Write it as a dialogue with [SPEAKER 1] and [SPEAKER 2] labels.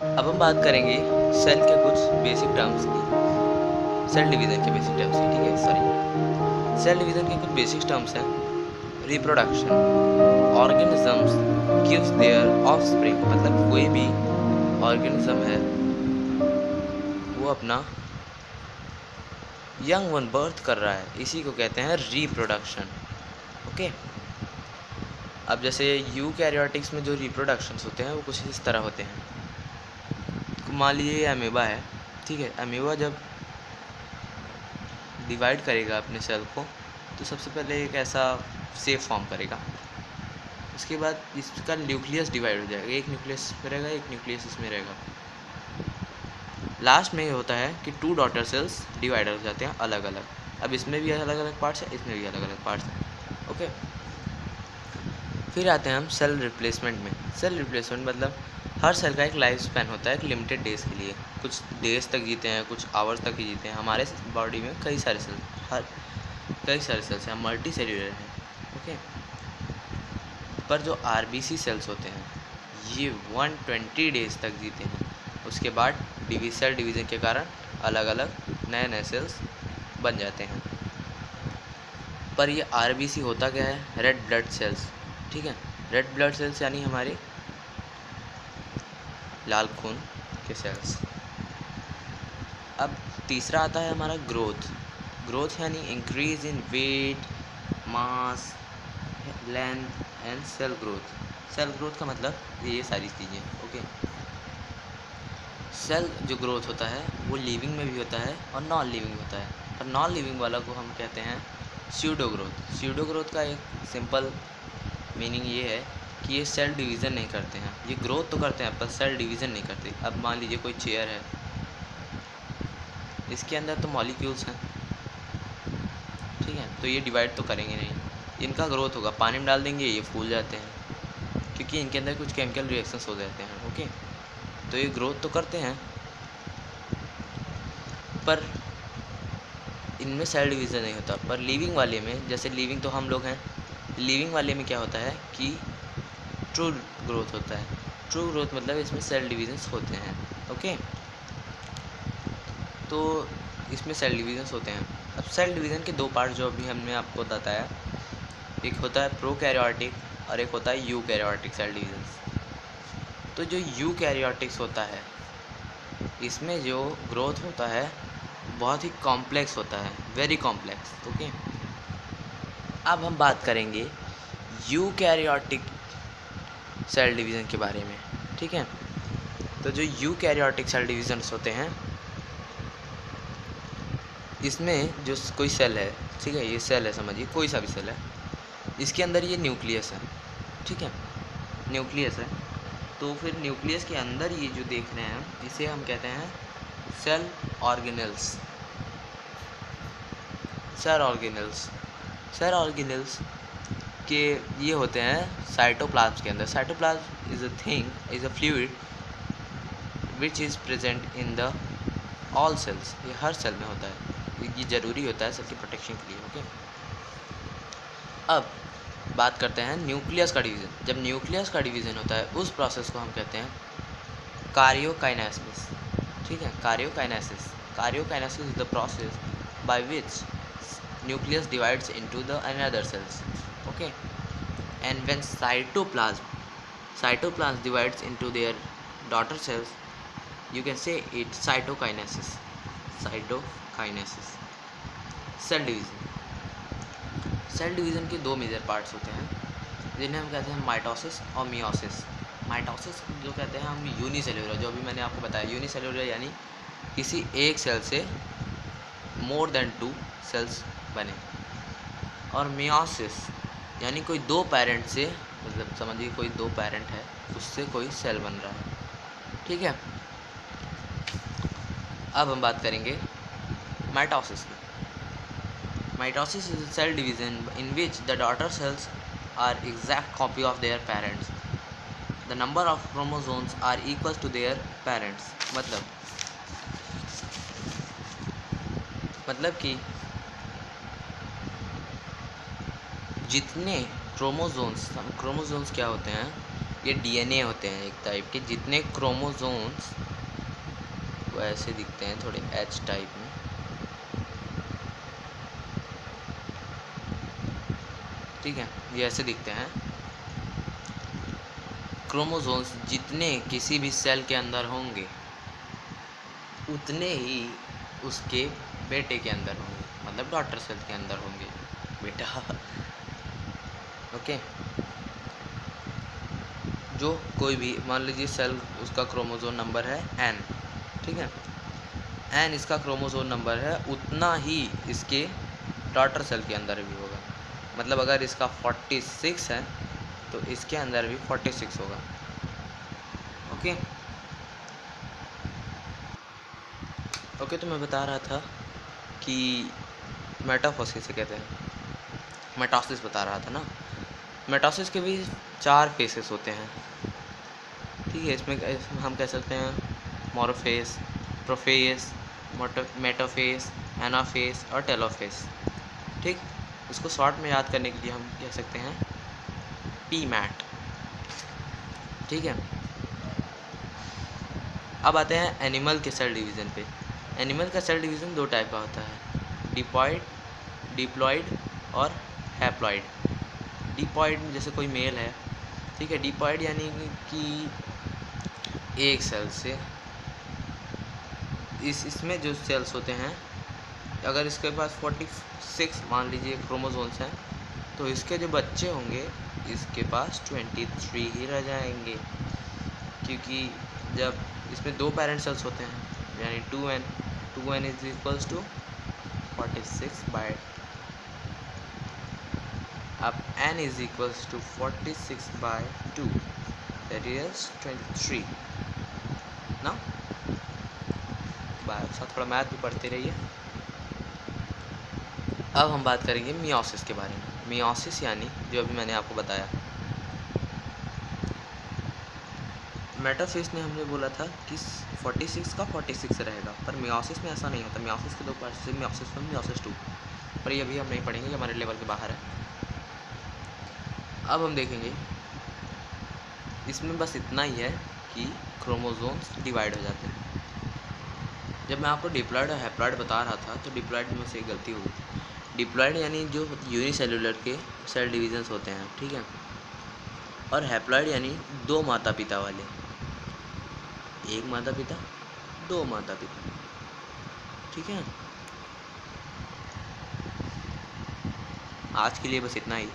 [SPEAKER 1] अब हम बात करेंगे सेल के कुछ बेसिक टर्म्स की, सेल डिवीज़न के बेसिक टर्म्स की। ठीक है, सॉरी, सेल डिवीज़न के कुछ बेसिक टर्म्स हैं। Reproduction, organisms gives there offspring, मतलब कोई भी ऑर्गेनिज्म है वो अपना यंग वन बर्थ कर रहा है, इसी को कहते हैं रिप्रोडक्शन। ओके, अब जैसे यूकैरियोटिक्स में जो रिप्रोडक्शंस होते हैं वो कुछ इस तरह होते हैं। मान लीजिए ये अमीबा है, ठीक है। अमीबा जब डिवाइड करेगा अपने सेल को तो सबसे पहले एक ऐसा शेप फॉर्म करेगा, उसके बाद इसका न्यूक्लियस डिवाइड हो जाएगा, एक न्यूक्लियस इसमें रहेगा, एक न्यूक्लियस इसमें रहेगा। लास्ट में ये होता है कि 2 डॉटर सेल्स डिवाइड हो जाते हैं अलग अलग। अब इसमें भी अलग अलग पार्ट्स है, इसमें भी अलग अलग पार्ट्स हैं। ओके, फिर आते हैं हम सेल रिप्लेसमेंट में। सेल रिप्लेसमेंट मतलब हर सेल का एक लाइफ स्पैन होता है, एक लिमिटेड डेज के लिए, कुछ डेज तक जीते हैं, कुछ आवर्स तक ही जीते हैं। हमारे बॉडी में कई सारे सेल्स हैं, मल्टी सेल्यूलर हैं। ओके, पर जो आरबीसी सेल्स होते हैं ये 120 डेज तक जीते हैं। उसके बाद सेल डिवीज़न के कारण अलग अलग नए नए सेल्स बन जाते हैं। पर ये आरबीसी होता क्या है? Red blood cells. ठीक है, रेड ब्लड सेल्स यानी हमारे लाल खून के सेल्स। अब तीसरा आता है हमारा ग्रोथ। ग्रोथ यानी increase in weight, mass, length and cell growth. Cell growth का मतलब ये सारी चीज़ें। ओके, सेल जो ग्रोथ होता है वो लिविंग में भी होता है और नॉन लिविंग होता है। और नॉन लिविंग वाला को हम कहते हैं स्यूडो ग्रोथ। स्यूडो ग्रोथ का एक सिंपल मीनिंग ये है कि ये सेल डिवीज़न नहीं करते हैं। ये ग्रोथ तो करते हैं पर सेल डिवीज़न नहीं करते। अब मान लीजिए कोई चेयर है, इसके अंदर तो मॉलिक्यूल्स हैं, ठीक है, तो ये डिवाइड तो करेंगे नहीं। इनका ग्रोथ होगा, पानी में डाल देंगे ये फूल जाते हैं क्योंकि इनके अंदर कुछ केमिकल रिएक्शंस हो जाते हैं। ओके, तो ये ग्रोथ तो करते हैं पर इनमें सेल डिवीज़न नहीं होता। पर लिविंग वाले में, जैसे लिविंग तो हम लोग हैं, लिविंग वाले में क्या होता है कि ट्रू ग्रोथ होता है। ट्रू ग्रोथ मतलब इसमें सेल डिवीजन्स होते हैं। ओके, तो इसमें सेल डिवीजन्स होते हैं। अब सेल डिवीज़न के दो पार्ट जो अभी हमने आपको बताया, एक होता है प्रोकैरियोटिक और एक होता है यूकैरियोटिक सेल डिवीजन्स। तो जो यूकैरियोटिक्स होता है इसमें जो ग्रोथ होता है बहुत ही कॉम्प्लेक्स होता है, वेरी कॉम्प्लेक्स। ओके, अब हम बात करेंगे यूकैरियोटिक सेल डिवीज़न के बारे में। ठीक है, तो जो यूकैरियोटिक सेल डिवीजन्स होते हैं इसमें जो कोई सेल है, ठीक है, ये सेल है, समझिए कोई सा भी सेल है, इसके अंदर ये न्यूक्लियस है। ठीक है, न्यूक्लियस है, तो फिर न्यूक्लियस के अंदर ये जो देख रहे हैं इसे हम कहते हैं cell organelles. Cell organelles, cell organelles के ये होते हैं साइटोप्लाज्म के अंदर। Cytoplasm is a thing, is a fluid which is present in the all cells. ये हर सेल में होता है, ये ज़रूरी होता है सेल की प्रोटेक्शन के लिए। ओके, अब बात करते हैं न्यूक्लियस का डिवीज़न। जब न्यूक्लियस का डिवीज़न होता है उस प्रोसेस को हम कहते हैं कार्योकाइनेसिस। ठीक है, karyokinesis. Karyokinesis is the process by which nucleus divides into the another cells. Okay, and when cytoplasm divides into their daughter cells, you can say it cytokinesis. Cytokinesis. Cell division. Cell division के दो major parts होते हैं जिन्हें हम कहते हैं mitosis और meiosis. Mitosis जो कहते हैं हम यूनिसेल्यूलर, जो अभी मैंने आपको बताया यूनिसेल्यूलर यानी किसी एक सेल से मोर देन 2 सेल्स बने। और मियोसिस यानी कोई दो पेरेंट से, मतलब समझिए कोई दो पेरेंट है उससे कोई सेल बन रहा है। ठीक है, अब हम बात करेंगे माइटोसिस की। Mitosis is cell division in which the daughter cells are exact copy of their parents. The number of chromosomes are equal to their parents. मतलब कि जितने क्रोमोसोम्स क्या होते हैं, ये डीएनए होते हैं एक टाइप के, जितने क्रोमोसोम्स वो ऐसे दिखते हैं थोड़े एच टाइप में, ठीक है, ये ऐसे दिखते हैं। क्रोमोसोम्स जितने किसी भी सेल के अंदर होंगे उतने ही उसके बेटे के अंदर होंगे, मतलब डॉटर सेल के अंदर होंगे बेटा। ओके, जो कोई भी मान लीजिए सेल, उसका क्रोमोसोम नंबर है n, ठीक है, n इसका क्रोमोसोम नंबर है, उतना ही इसके डॉटर सेल के अंदर भी होगा। मतलब अगर इसका 46 है तो इसके अंदर भी 46 होगा। ओके ओके, तो मैं बता रहा था कि मेटाफॉस किसे कहते हैं, मेटासिस बता रहा था ना। मेटासिस के भी 4 फेसेस होते हैं, ठीक है। इसमें हम कह सकते हैं मोरोफेस, प्रोफेस, मेटाफेस, एनाफेस और टेलोफेस, ठीक। इसको शॉर्ट में याद करने के लिए हम कह सकते हैं पी मैट, ठीक है। अब आते हैं एनिमल के सेल डिवीज़न पे। एनिमल का सेल डिवीज़न 2 टाइप का होता है, डिप्लॉइड और हैप्लॉइड। डिप्लॉइड में जैसे कोई मेल है, ठीक है, डिप्लॉइड यानी कि एक सेल से इसमें जो सेल्स होते हैं, अगर इसके पास 46 मान लीजिए क्रोमोसोम्स हैं, तो इसके जो बच्चे होंगे इसके पास 23 ही रह जाएंगे, क्योंकि जब इसमें 2 पेरेंट सेल्स होते हैं, यानी 2n is equals to 46 by, अब n is equals to 46 by 2, that is 23 ना। साथ थोड़ा मैथ भी पढ़ते रहिए। अब हम बात करेंगे मियोसिस के बारे में। मियोसिस यानी जो अभी मैंने आपको बताया, मेटाफेस में हमने बोला था कि 46 का 46 रहेगा, पर मियोसिस में ऐसा नहीं होता। मियोसिस के 2 पार्ट्स हैं, मियोसिस 1, मियोसिस 2, पर ये अभी हम नहीं पढ़ेंगे, हमारे लेवल के बाहर है। अब हम देखेंगे इसमें बस इतना ही है कि क्रोमोसोम्स डिवाइड हो जाते हैं। जब मैं आपको डिप्लॉइड और हैप्लॉइड बता रहा था तो डिप्लॉइड में से एक गलती हो गई। डिप्लॉइड यानी जो यूनिसेलुलर के सेल डिविजन्स होते हैं, ठीक है, और हैप्लॉइड यानी 2 माता पिता वाले, 1 माता पिता 2 माता पिता, ठीक है। आज के लिए बस इतना ही।